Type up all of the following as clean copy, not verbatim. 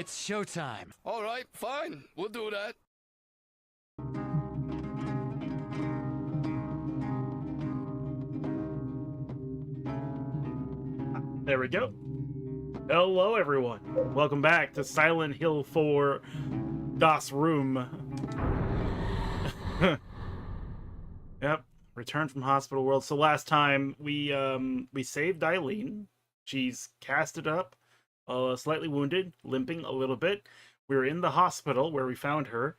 It's showtime. All right, fine. We'll do that. There we go. Hello, everyone. Welcome back to Silent Hill 4 Das Room. Yep, return from hospital world. So last time we saved Eileen. She's casted up, slightly wounded, limping a little bit. We were in the hospital where we found her,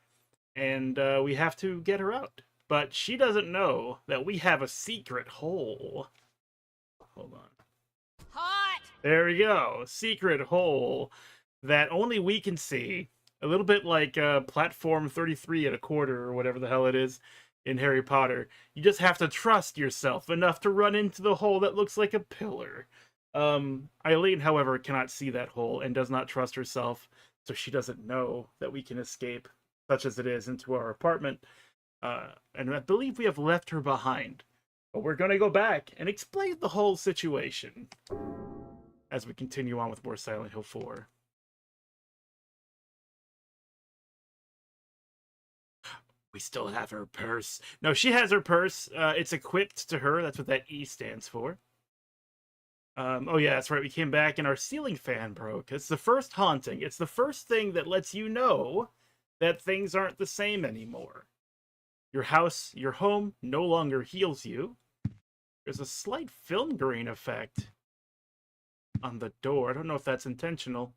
and we have to get her out. But she doesn't know that we have a secret hole. Hold on. Hot! There we go. Secret hole that only we can see. A little bit like platform 33 1/4 or whatever the hell it is in Harry Potter. You just have to trust yourself enough to run into the hole that looks like a pillar. Eileen, however, cannot see that hole and does not trust herself, so she doesn't know that we can escape, such as it is, into our apartment. And I believe we have left her behind. But we're going to go back and explain the whole situation as we continue on with more Silent Hill 4. We still have her purse. No, she has her purse. It's equipped to her. That's what that E stands for. Oh yeah, that's right. We came back and our ceiling fan broke. It's the first haunting. It's the first thing that lets you know that things aren't the same anymore. Your house, your home, no longer heals you. There's a slight film grain effect on the door. I don't know if that's intentional.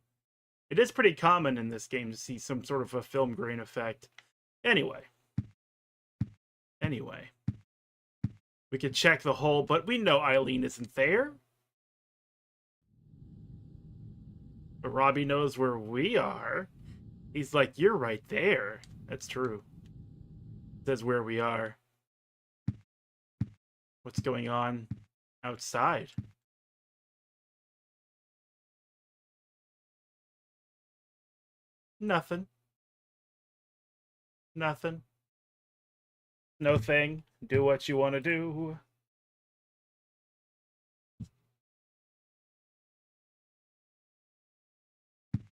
It is pretty common in this game to see some sort of a film grain effect. Anyway. We could check the hole, but we know Eileen isn't there. But Robbie knows where we are. He's like, you're right there. That's true. Says where we are. What's going on outside? Nothing. Nothing. No thing. Do what you want to do.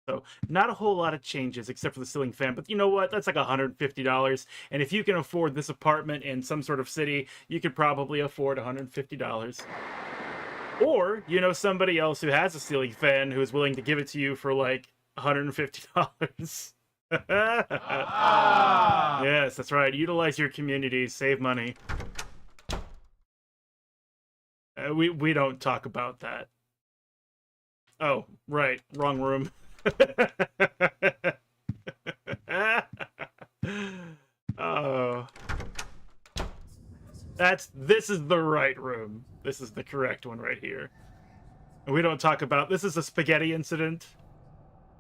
So, not a whole lot of changes except for the ceiling fan. But you know what? That's like $150. And if you can afford this apartment in some sort of city, you could probably afford $150. Or, you know, somebody else who has a ceiling fan who is willing to give it to you for like $150. Yes, that's right. Utilize your community. Save money. We don't talk about that. Oh, right. Wrong room. Oh. This is the right room. This is the correct one right here. And we don't talk about... This is a spaghetti incident.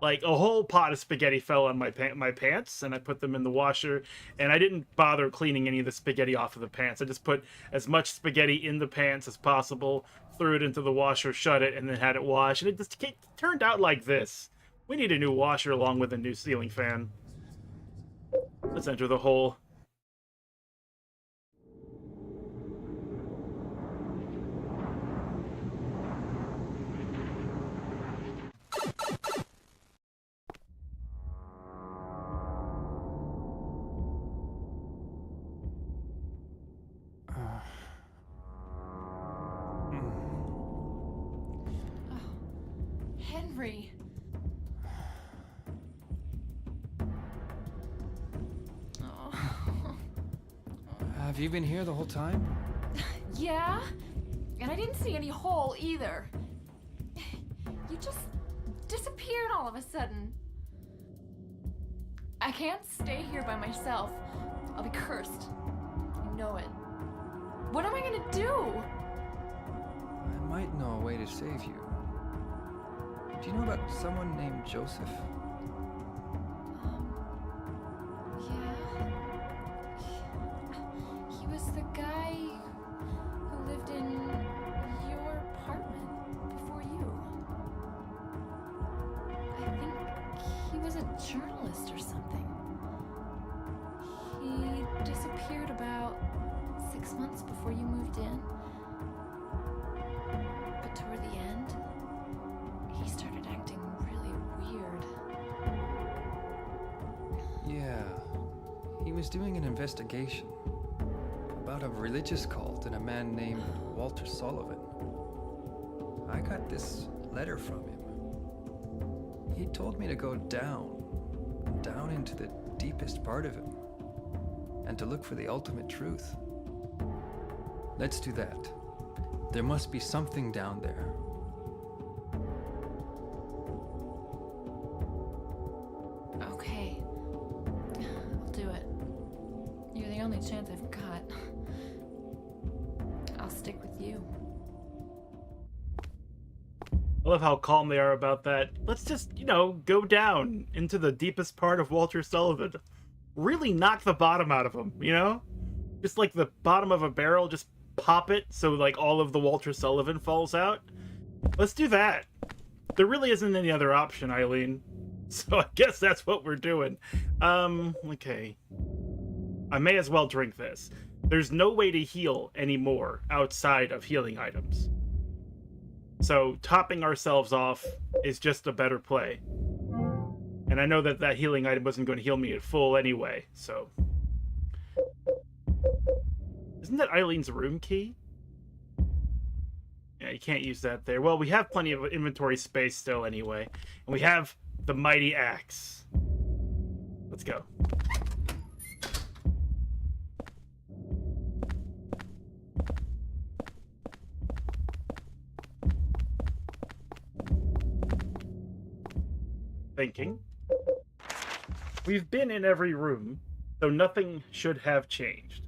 Like, a whole pot of spaghetti fell on my pants, and I put them in the washer, and I didn't bother cleaning any of the spaghetti off of the pants. I just put as much spaghetti in the pants as possible, threw it into the washer, shut it, and then had it washed, and it just turned out like this. We need a new washer along with a new ceiling fan. Let's enter the hole. Henry. Have you been here the whole time? Yeah? And I didn't see any hole either. You just disappeared all of a sudden. I can't stay here by myself. I'll be cursed. I know it. What am I gonna do? I might know a way to save you. Do you know about someone named Joseph? Yeah. He was the guy who lived in your apartment before you. I think he was a journalist or something. He disappeared about 6 months before you moved in. But toward the end, he started acting really weird. was doing an investigation about a religious cult and a man named Walter Sullivan. I got this letter from him. He told me to go down into the deepest part of him, and to look for the ultimate truth. Let's do that. There must be something down there. Okay. I'll do it. You're the only chance I've got. I'll stick with you. I love how calm they are about that. Let's just, go down into the deepest part of Walter Sullivan. Really knock the bottom out of him, Just like the bottom of a barrel, just pop it so like all of the Walter Sullivan falls out. Let's do that. There really isn't any other option, Eileen. So I guess that's what we're doing. Okay. I may as well drink this. There's no way to heal anymore outside of healing items. So topping ourselves off is just a better play. And I know that that healing item wasn't going to heal me at full anyway, so... Isn't that Eileen's room key? Yeah, you can't use that there. Well, we have plenty of inventory space still anyway. And we have the mighty axe. Let's go. Thinking. We've been in every room, so nothing should have changed.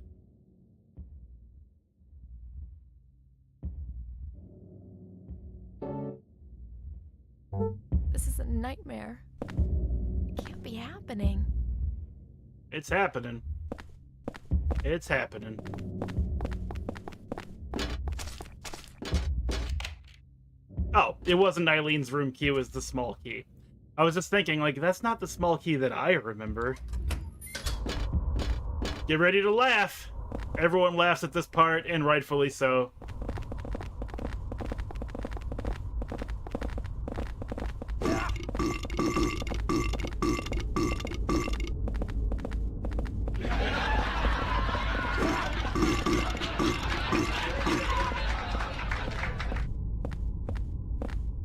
This is a nightmare. It can't be happening. It's happening. It's happening. Oh, it wasn't Eileen's room key, it was the small key. I was just thinking, like, that's not the small key that I remember. Get ready to laugh! Everyone laughs at this part, and rightfully so.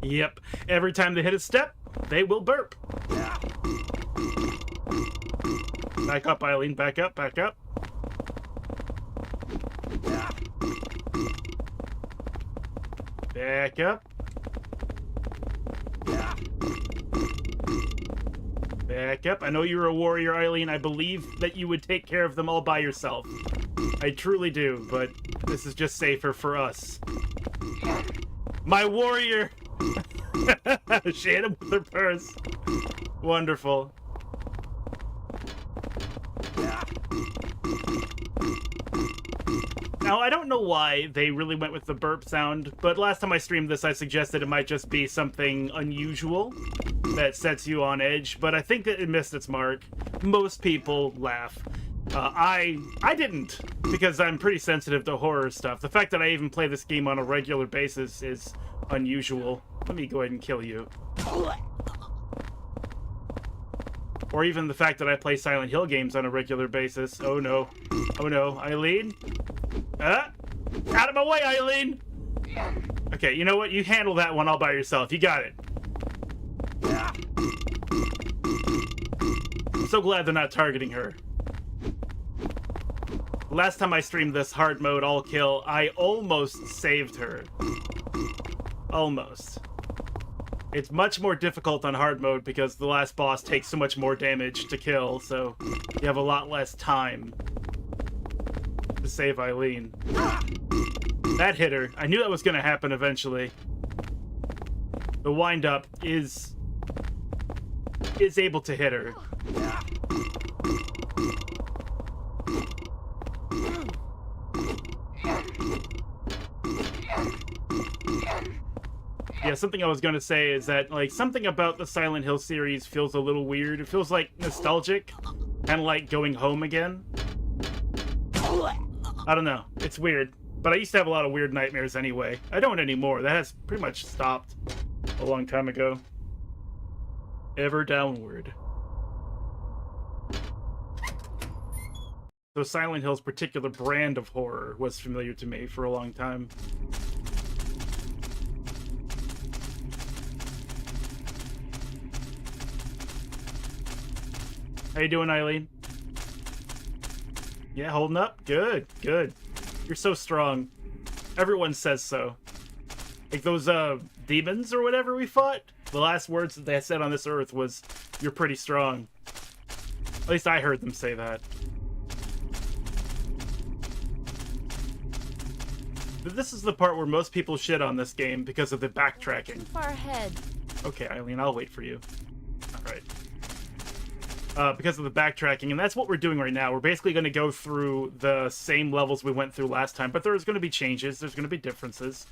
Yep, every time they hit a step, they will burp. Back up, Eileen, back up, back up. Back up. Back up. I know you're a warrior, Eileen. I believe that you would take care of them all by yourself. I truly do, but this is just safer for us. My warrior! She hit him with her purse. Wonderful. Now, I don't know why they really went with the burp sound, but last time I streamed this, I suggested it might just be something unusual that sets you on edge, but I think that it missed its mark. Most people laugh. I didn't, because I'm pretty sensitive to horror stuff. The fact that I even play this game on a regular basis is unusual. Let me go ahead and kill you. Or even the fact that I play Silent Hill games on a regular basis. Oh no. Oh no. Eileen? Out of my way, Eileen! Okay, you know what? You handle that one all by yourself. You got it. I'm so glad they're not targeting her. Last time I streamed this hard mode all kill, I almost saved her. Almost. It's much more difficult on hard mode because the last boss takes so much more damage to kill, so you have a lot less time to save Eileen. That hit her. I knew that was going to happen eventually. The wind-up is able to hit her. Yeah, something I was going to say is that, like, something about the Silent Hill series feels a little weird. It feels, like, nostalgic. Kind of like going home again. I don't know. It's weird. But I used to have a lot of weird nightmares anyway. I don't anymore. That has pretty much stopped a long time ago. Ever downward. So Silent Hill's particular brand of horror was familiar to me for a long time. How you doing, Eileen? Yeah, holding up? Good, good. You're so strong. Everyone says so. Like those demons or whatever we fought, the last words that they said on this earth was, "You're pretty strong." At least I heard them say that. But this is the part where most people shit on this game because of the backtracking. Too far ahead. Okay, Eileen, I'll wait for you. Alright. Because of the backtracking, and that's what we're doing right now. We're basically going to go through the same levels we went through last time, but there's going to be changes, there's going to be differences.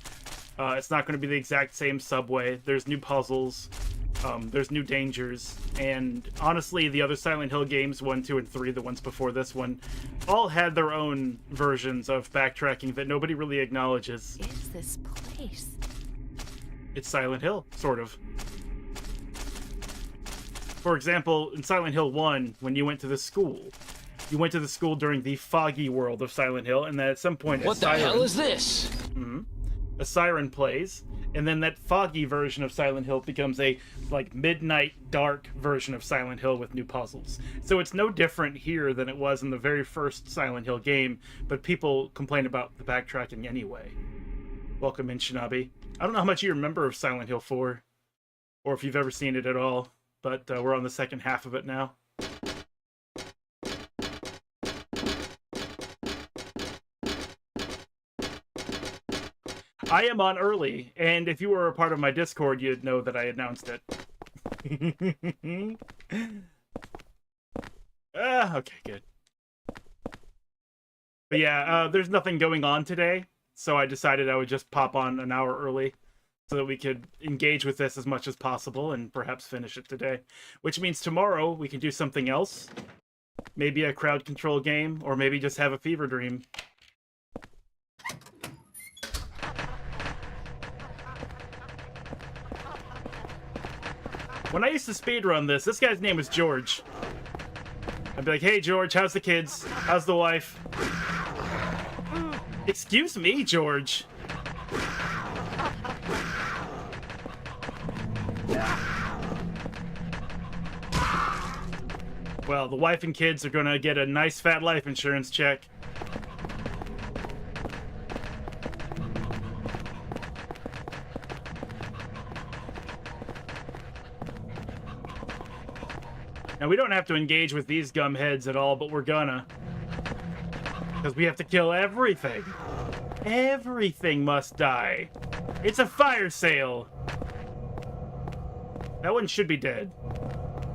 It's not going to be the exact same subway. There's new puzzles, there's new dangers, and honestly, the other Silent Hill games, 1, 2, and 3, the ones before this one, all had their own versions of backtracking that nobody really acknowledges. What is this place? It's Silent Hill, sort of. For example, in Silent Hill 1, when you went to the school, you went to the school during the foggy world of Silent Hill, and then at some point What the hell is this? a siren plays, and then that foggy version of Silent Hill becomes a like midnight dark version of Silent Hill with new puzzles. So it's no different here than it was in the very first Silent Hill game, but people complain about the backtracking anyway. Welcome in, Shinobi. I don't know how much you remember of Silent Hill 4, or if you've ever seen it at all, but we're on the second half of it now. I am on early, and if you were a part of my Discord, you'd know that I announced it. Okay, good. But yeah, there's nothing going on today, so I decided I would just pop on an hour early so that we could engage with this as much as possible and perhaps finish it today. Which means tomorrow we can do something else. Maybe a crowd control game, or maybe just have a fever dream. When I used to speedrun this guy's name was George. I'd be like, "Hey George, how's the kids? How's the wife?" Excuse me, George. Well, the wife and kids are gonna get a nice fat life insurance check. Now, we don't have to engage with these gumheads at all, but we're gonna. Because we have to kill everything. Everything must die. It's a fire sale. That one should be dead.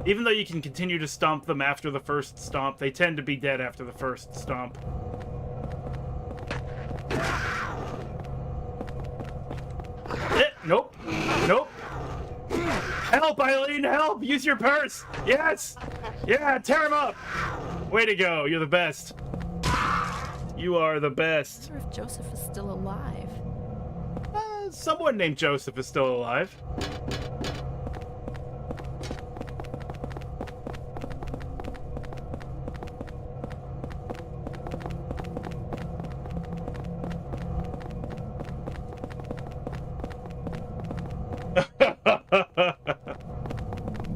Even though you can continue to stomp them after the first stomp, they tend to be dead after the first stomp. Nope. Nope. Help, Eileen, help! Use your purse! Yes! Yeah, tear him up! Way to go, you're the best. You are the best. I wonder if Joseph is still alive. Someone named Joseph is still alive.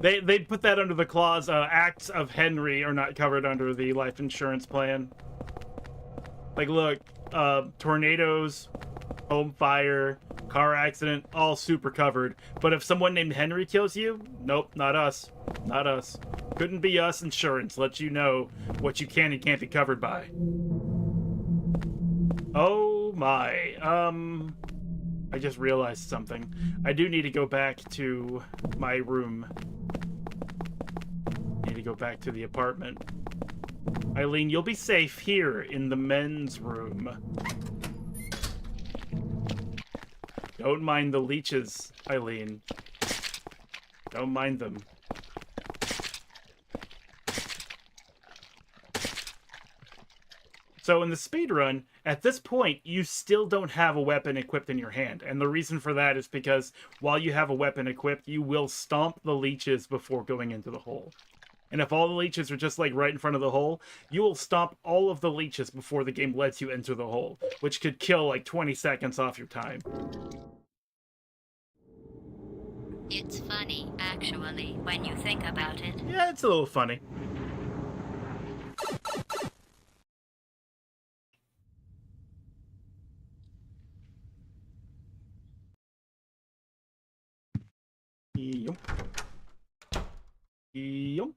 They put that under the clause, acts of Henry are not covered under the life insurance plan. Like, look, tornadoes, home fire, car accident, all super covered. But if someone named Henry kills you, nope, not us. Not us. Couldn't be us insurance. Lets you know what you can and can't be covered by. Oh my. I just realized something. I do need to go back to my room. Need to go back to the apartment. Eileen, you'll be safe here in the men's room. Don't mind the leeches, Eileen. Don't mind them. So in the speedrun, at this point, you still don't have a weapon equipped in your hand. And the reason for that is because while you have a weapon equipped, you will stomp the leeches before going into the hole. And if all the leeches are just like right in front of the hole, you will stomp all of the leeches before the game lets you enter the hole, which could kill like 20 seconds off your time. It's funny, actually, when you think about it. Yeah, it's a little funny. Yep. Yep.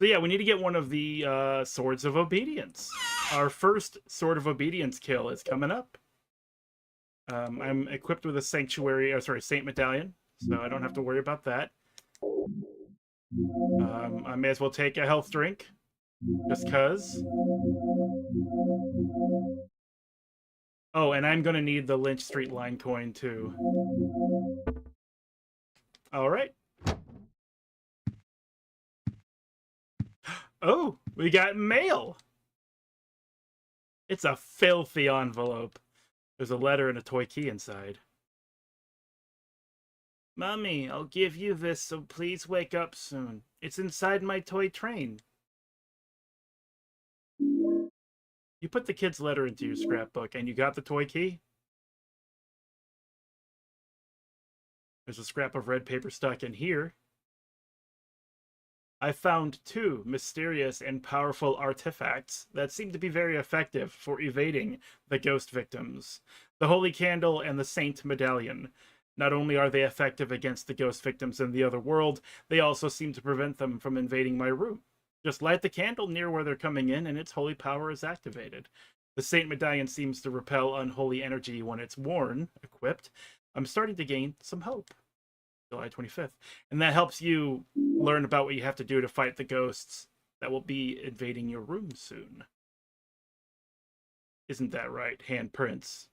So yeah, we need to get one of the Swords of Obedience. Our first Sword of Obedience kill is coming up. I'm equipped with a Saint Medallion, so I don't have to worry about that. I may as well take a health drink, just cuz. Oh, and I'm gonna need the Lynch Street Line coin too. Alright. Oh, we got mail! It's a filthy envelope. There's a letter and a toy key inside. Mommy, I'll give you this, so please wake up soon. It's inside my toy train. You put the kid's letter into your scrapbook, and you got the toy key? There's a scrap of red paper stuck in here. I found 2 mysterious and powerful artifacts that seem to be very effective for evading the ghost victims. The Holy Candle and the Saint Medallion. Not only are they effective against the ghost victims in the other world, they also seem to prevent them from invading my room. Just light the candle near where they're coming in, and its holy power is activated. The Saint Medallion seems to repel unholy energy when it's worn, equipped. I'm starting to gain some hope. July 25th. And that helps you learn about what you have to do to fight the ghosts that will be invading your room soon. Isn't that right, handprints?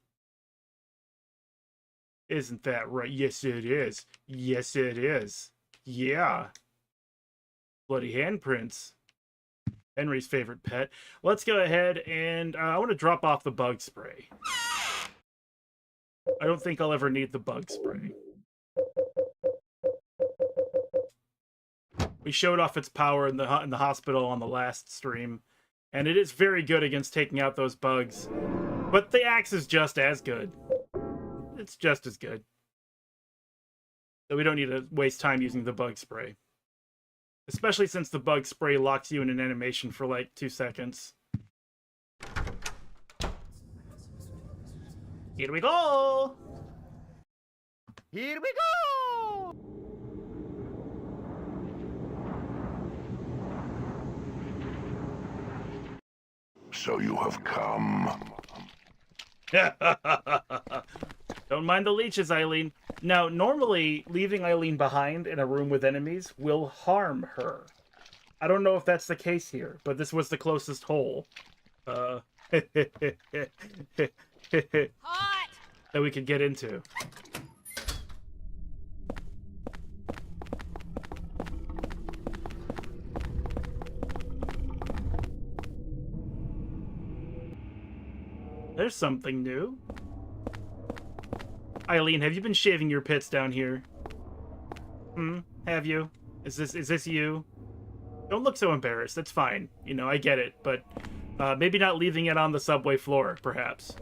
Isn't that right? Yes, it is. Yes, it is. Yeah. Bloody handprints. Henry's favorite pet. Let's go ahead and I want to drop off the bug spray. I don't think I'll ever need the bug spray. We showed off its power in the hospital on the last stream, and it is very good against taking out those bugs. But the axe is just as good. It's just as good. So we don't need to waste time using the bug spray. Especially since the bug spray locks you in an animation for like 2 seconds. Here we go! Here we go! So you have come. Don't mind the leeches, Eileen. Now, normally, leaving Eileen behind in a room with enemies will harm her. I don't know if that's the case here, but this was the closest hole. Hot! That we could get into. There's something new. Eileen, have you been shaving your pits down here? Have you? Is this you? Don't look so embarrassed. That's fine. You know, I get it, but maybe not leaving it on the subway floor, perhaps.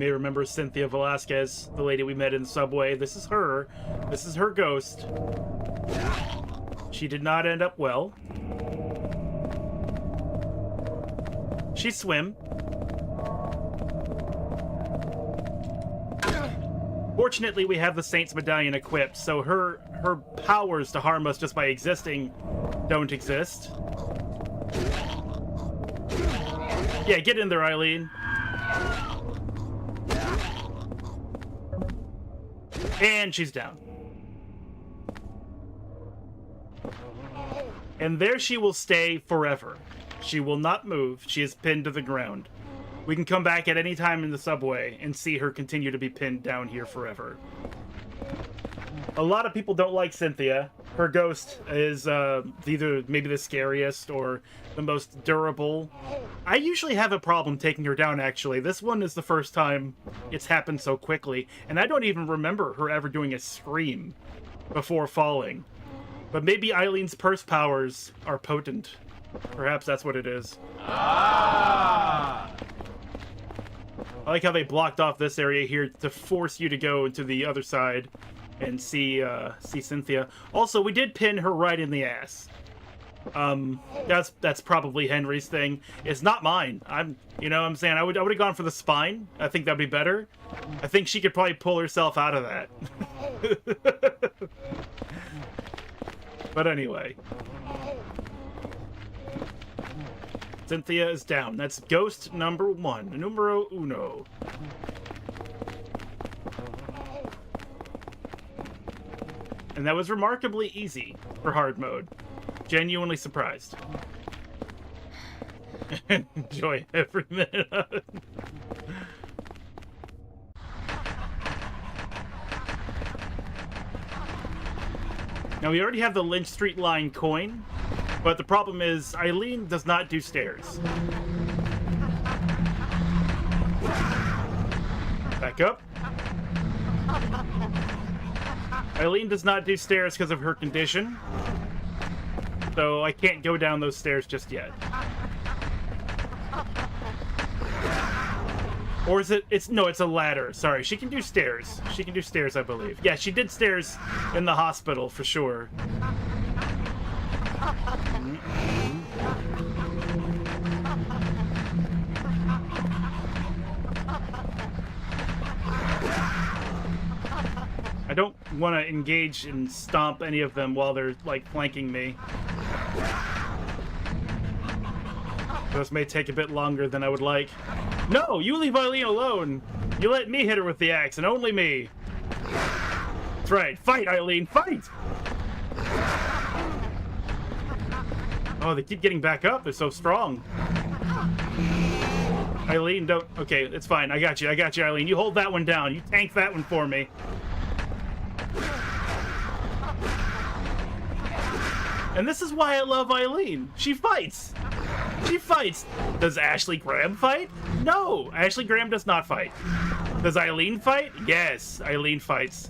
may remember Cynthia Velasquez, the lady we met in the subway. This is her. This is her ghost. She did not end up well. She swim. Fortunately, we have the Saint's Medallion equipped, so her powers to harm us just by existing don't exist. Yeah, get in there, Eileen. And she's down. And there she will stay forever. She will not move. She is pinned to the ground. We can come back at any time in the subway and see her continue to be pinned down here forever. A lot of people don't like Cynthia. Her ghost is either maybe the scariest or the most durable. I usually have a problem taking her down, actually. This one is the first time it's happened so quickly, and I don't even remember her ever doing a scream before falling. But maybe Eileen's purse powers are potent. Perhaps that's what it is. I like how they blocked off this area here to force you to go into the other side and see Cynthia. Also, we did pin her right in the ass. That's probably Henry's thing. It's not mine. You know what I'm saying? I would have gone for the spine. I think that'd be better. I think she could probably pull herself out of that. But anyway. Cynthia is down. That's ghost number 1. Numero uno. And that was remarkably easy for hard mode. Genuinely surprised. Enjoy every minute of it. Now, we already have the Lynch Street line coin, but the problem is Eileen does not do stairs. Back up. Eileen does not do stairs because of her condition, so I can't go down those stairs just yet. Or is it? It's a ladder. Sorry, she can do stairs. She can do stairs, I believe. Yeah, she did stairs in the hospital for sure. I don't want to engage and stomp any of them while they're, like, flanking me. This may take a bit longer than I would like. No, you leave Eileen alone. You let me hit her with the axe, and only me. That's right. Fight, Eileen, fight! Oh, they keep getting back up. They're so strong. Eileen, don't... Okay, it's fine. I got you, Eileen. You hold that one down. You tank that one for me. And this is why I love Eileen. She fights. She fights. Does Ashley Graham fight? No, Ashley Graham does not fight. Does Eileen fight? Yes, Eileen fights.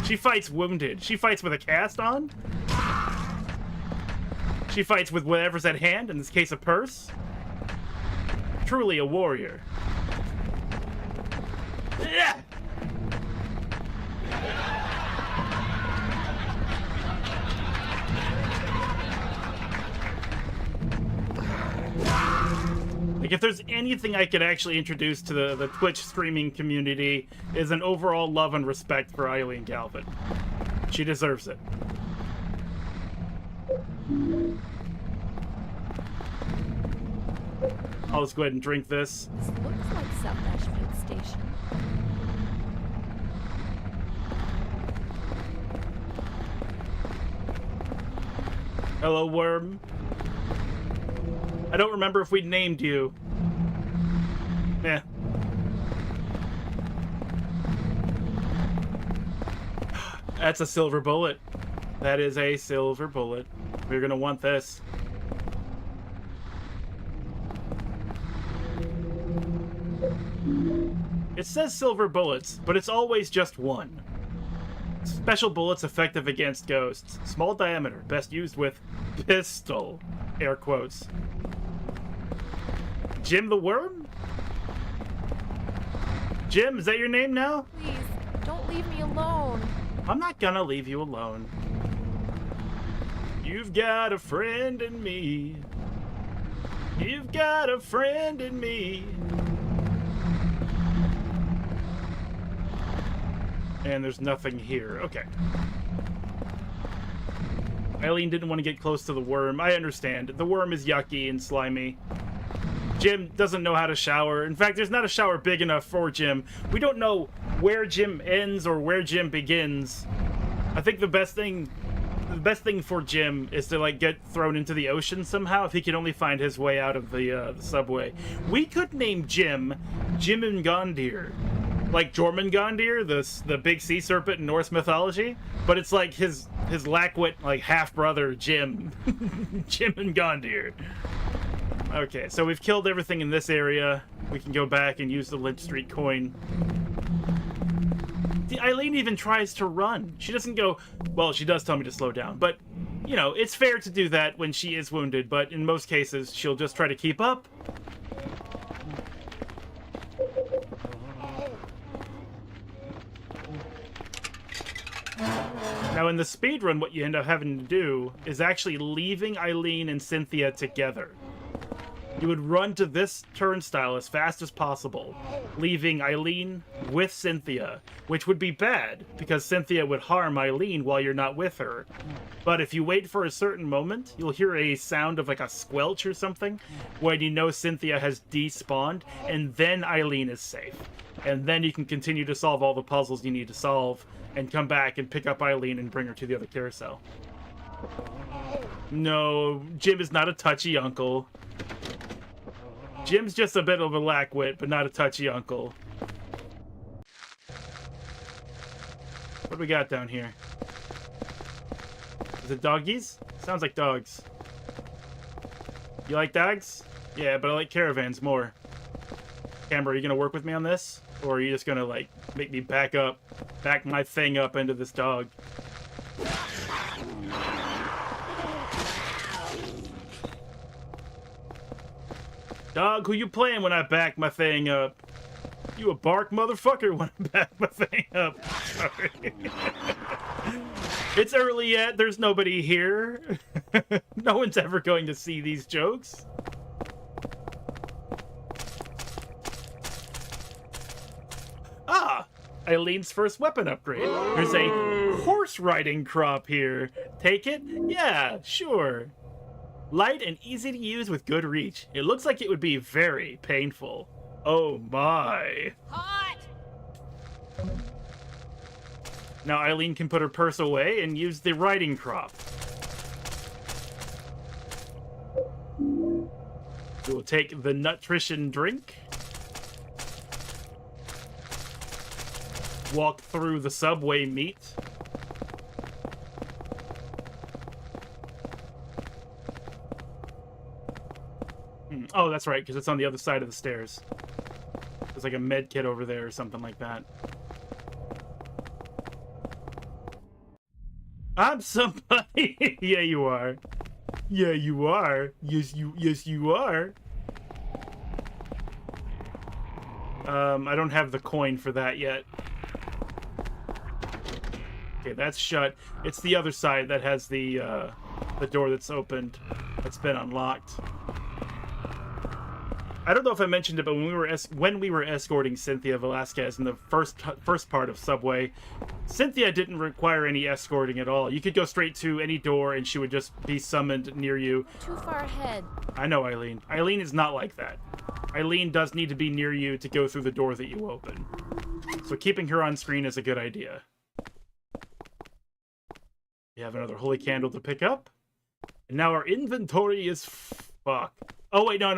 She fights wounded. She fights with a cast on. She fights with whatever's at hand, in this case a purse. Truly a warrior. Yeah. Like, if there's anything I could actually introduce to the Twitch streaming community is an overall love and respect for Eileen Galvin. She deserves it. I'll just go ahead and drink this. This looks like South Ashfield Station. Hello, worm. I don't remember if we named you. Yeah. That's a silver bullet. That is a silver bullet. We're gonna want this. It says silver bullets, but it's always just one. Special bullets effective against ghosts. Small diameter, best used with pistol. Air quotes. Jim the Worm? Jim, is that your name now? Please, don't leave me alone. I'm not gonna leave you alone. You've got a friend in me. You've got a friend in me. And there's nothing here. Okay. Eileen didn't want to get close to the worm. I understand. The worm is yucky and slimy. Jim doesn't know how to shower. In fact, there's not a shower big enough for Jim. We don't know where Jim ends or where Jim begins. I think the best thing for Jim is to like get thrown into the ocean somehow if he can only find his way out of the subway. We could name Jim Gondir. Like Jormungandr, the big sea serpent in Norse mythology, but it's like his Lackwit like half brother Jim, Jormungandr. Okay, so we've killed everything in this area. We can go back and use the Lynch Street coin. Eileen even tries to run. She doesn't go. Well, she does tell me to slow down, but you know it's fair to do that when she is wounded. But in most cases, she'll just try to keep up. Now, in the speedrun, what you end up having to do is actually leaving Eileen and Cynthia together. You would run to this turnstile as fast as possible, leaving Eileen with Cynthia, which would be bad, because Cynthia would harm Eileen while you're not with her. But if you wait for a certain moment, you'll hear a sound of like a squelch or something, when you know Cynthia has despawned, and then Eileen is safe. And then you can continue to solve all the puzzles you need to solve, and come back and pick up Eileen and bring her to the other carousel. No, Jim is not a touchy uncle. Jim's just a bit of a lackwit, but not a touchy uncle. What do we got down here? Is it doggies? Sounds like dogs. You like dogs? Yeah, but I like caravans more. Camber, are you gonna work with me on this? Or are you just gonna, like, make me back my thing up into this dog? Dog, who you playing when I back my thing up? You a bark motherfucker when I back my thing up. Sorry. It's early yet, there's nobody here. No one's ever going to see these jokes. Ah! Eileen's first weapon upgrade. There's a horse riding crop here. Take it? Yeah, sure. Light and easy to use with good reach. It looks like it would be very painful. Oh my. Hot! Now Eileen can put her purse away and use the riding crop. We will take the nutrition drink. Walk through the subway meet. Oh, that's right, because it's on the other side of the stairs. There's like a med kit over there or something like that. I'm somebody. Yeah, you are. Yeah, you are. Yes, you are. I don't have the coin for that yet. Okay, that's shut. It's the other side that has the door that's opened. That's been unlocked. I don't know if I mentioned it, but when we were escorting Cynthia Velasquez in the first part of Subway, Cynthia didn't require any escorting at all. You could go straight to any door, and she would just be summoned near you. Too far ahead. I know, Eileen. Eileen is not like that. Eileen does need to be near you to go through the door that you open. So keeping her on screen is a good idea. We have another holy candle to pick up. And now our inventory is fucked. Oh, wait, no.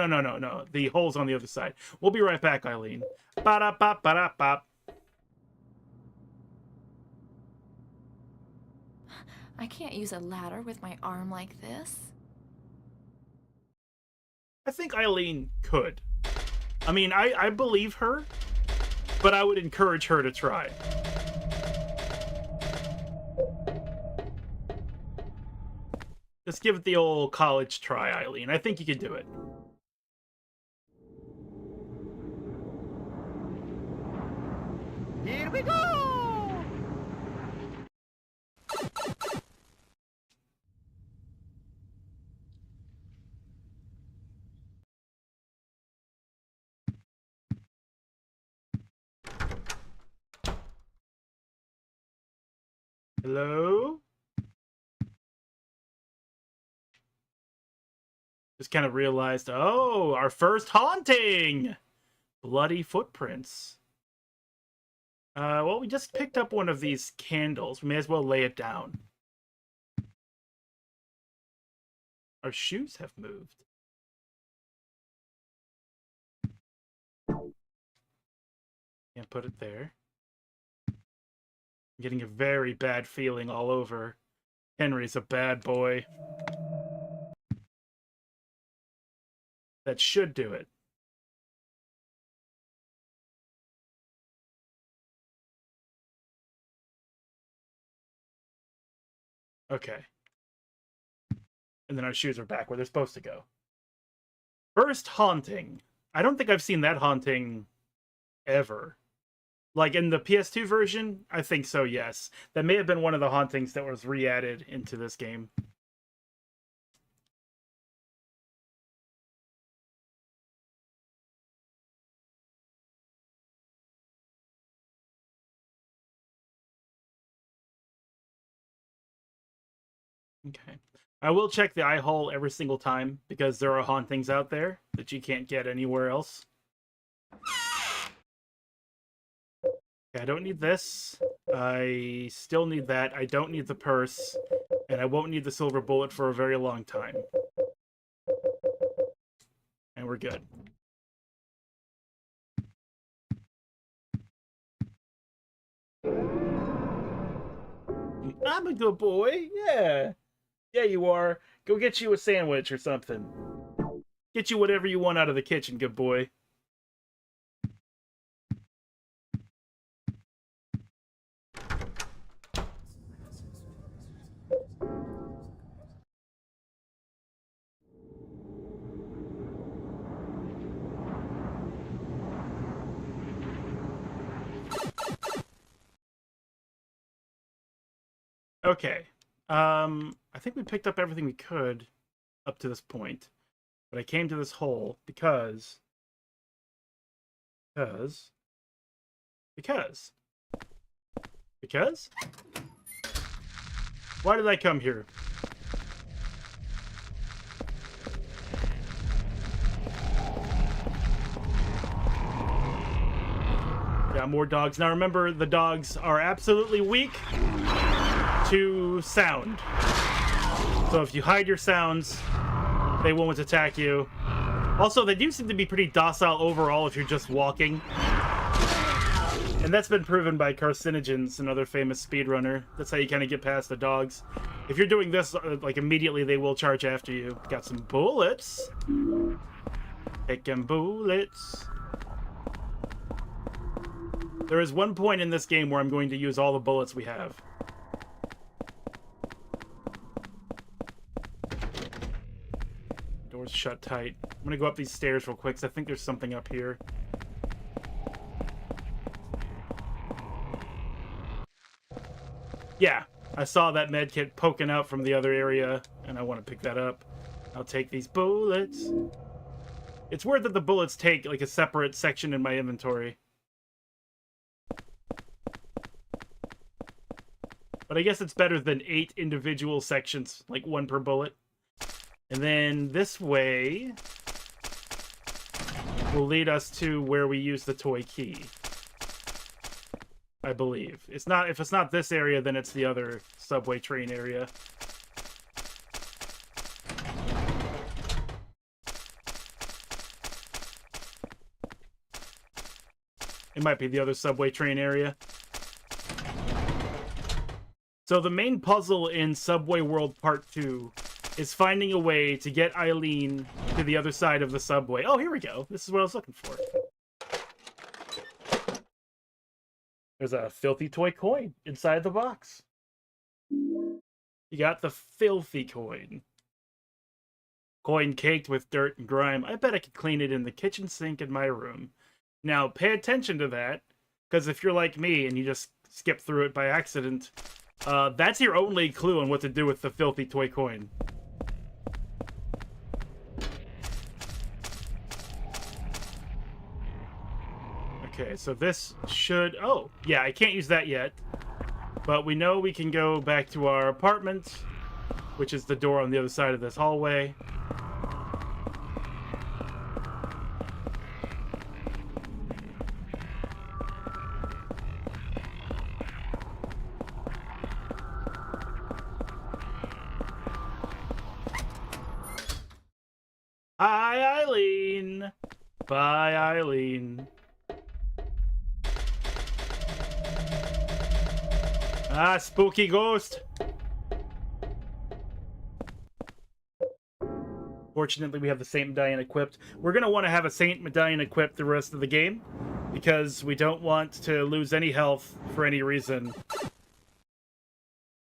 The hole's on the other side. We'll be right back, Eileen. Ba-da-bop, ba-da-bop. I can't use a ladder with my arm like this. I think Eileen could. I mean, I believe her, but I would encourage her to try. Just give it the old college try, Eileen. I think you can do it. Hello? Just kind of realized, oh, our first haunting! Bloody footprints. Well, we just picked up one of these candles. We may as well lay it down. Our shoes have moved. Can't put it there. I'm getting a very bad feeling all over. Henry's a bad boy. That should do it. Okay. And then our shoes are back where they're supposed to go. First haunting. I don't think I've seen that haunting ever. Like in the PS2 version, I think so, yes. That may have been one of the hauntings that was re-added into this game. Okay. I will check the eye hole every single time because there are hauntings out there that you can't get anywhere else. Okay, I don't need this. I still need that. I don't need the purse. And I won't need the silver bullet for a very long time. And we're good. I'm a good boy. Yeah. Yeah, you are. Go get you a sandwich or something. Get you whatever you want out of the kitchen, good boy. Okay. I think we picked up everything we could up to this point. But I came to this hole because... Why did I come here? Yeah, more dogs. Now remember, the dogs are absolutely weak to sound. So if you hide your sounds, they won't attack you. Also, they do seem to be pretty docile overall if you're just walking. And that's been proven by Carcinogens, another famous speedrunner. That's how you kind of get past the dogs. If you're doing this, like, immediately they will charge after you. Got some bullets. Taking bullets. There is one point in this game where I'm going to use all the bullets we have. Door's shut tight. I'm gonna go up these stairs real quick, because I think there's something up here. Yeah, I saw that med kit poking out from the other area, and I want to pick that up. I'll take these bullets. It's weird that the bullets take, like, a separate section in my inventory. But I guess it's better than 8 individual sections, like 1 per bullet. And then this way will lead us to where we use the toy key. I believe. It's not, if it's not this area, then it's the other subway train area. It might be the other subway train area. So the main puzzle in Subway World Part 2 is finding a way to get Eileen to the other side of the subway. Oh, here we go. This is what I was looking for. There's a filthy toy coin inside the box. You got the filthy coin. Coin caked with dirt and grime. I bet I could clean it in the kitchen sink in my room. Now, pay attention to that, because if you're like me and you just skip through it by accident, that's your only clue on what to do with the filthy toy coin. Okay, so this should... Oh, yeah, I can't use that yet. But we know we can go back to our apartment, which is the door on the other side of this hallway. Hi, Eileen. Bye, Eileen. Ah, spooky ghost. Fortunately, we have the Saint Medallion equipped. We're going to want to have a Saint Medallion equipped the rest of the game, because we don't want to lose any health for any reason.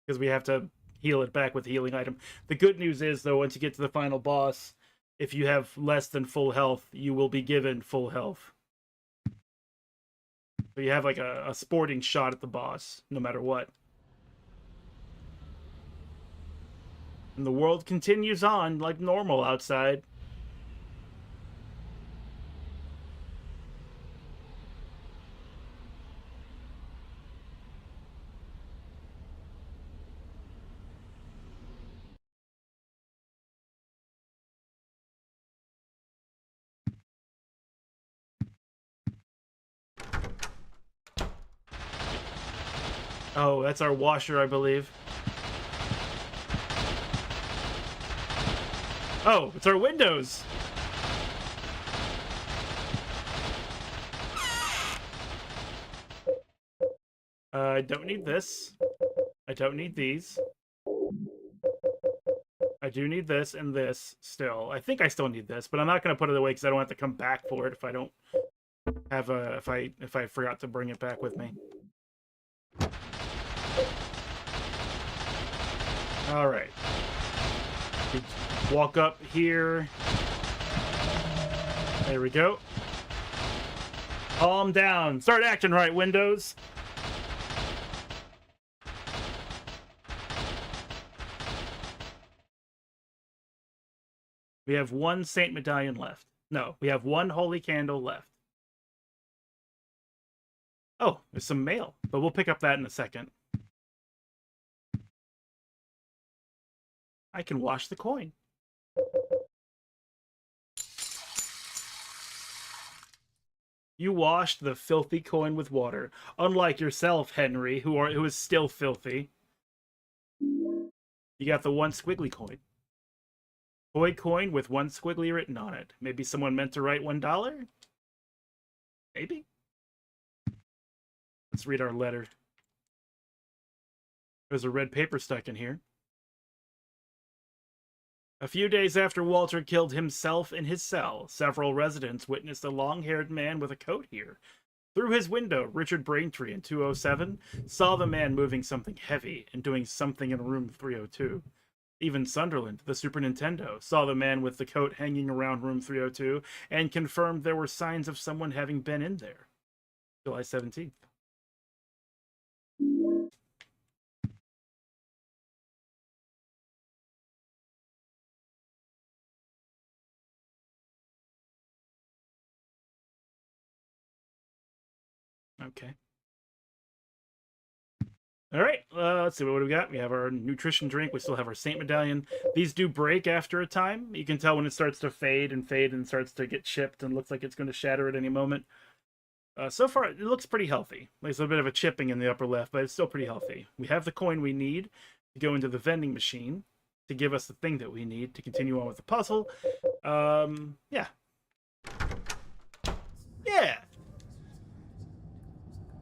Because we have to heal it back with the healing item. The good news is, though, once you get to the final boss, if you have less than full health, you will be given full health. So you have like a sporting shot at the boss, no matter what. And the world continues on like normal outside. Oh, that's our washer, I believe. Oh, it's our windows. I don't need this. I don't need these. I do need this and this still. I think I still need this, but I'm not going to put it away because I don't have to come back for it if I don't have a if I forgot to bring it back with me. All right. Walk up here. There we go. Calm down. Start acting right, Windows. We have one Saint Medallion left. No, we have one Holy Candle left. Oh, there's some mail, but we'll pick up that in a second. I can wash the coin. You washed the filthy coin with water, unlike yourself, Henry, who is still filthy. You got the one squiggly coin. Toy coin with one squiggly written on it. Maybe someone meant to write $1? Maybe. Let's read our letter. There's a red paper stuck in here. A few days after Walter killed himself in his cell, several residents witnessed a long-haired man with a coat here. Through his window, Richard Braintree in 207 saw the man moving something heavy and doing something in room 302. Even Sunderland, the Super Nintendo, saw the man with the coat hanging around room 302 and confirmed there were signs of someone having been in there. July 17th. Okay. All right, let's see, what do we got? We have our nutrition drink. We still have our Saint Medallion. These do break after a time. You can tell when it starts to fade and starts to get chipped and looks like it's going to shatter at any moment. So far, it looks pretty healthy. There's a bit of a chipping in the upper left, but it's still pretty healthy. We have the coin we need to go into the vending machine to give us the thing that we need to continue on with the puzzle. Yeah,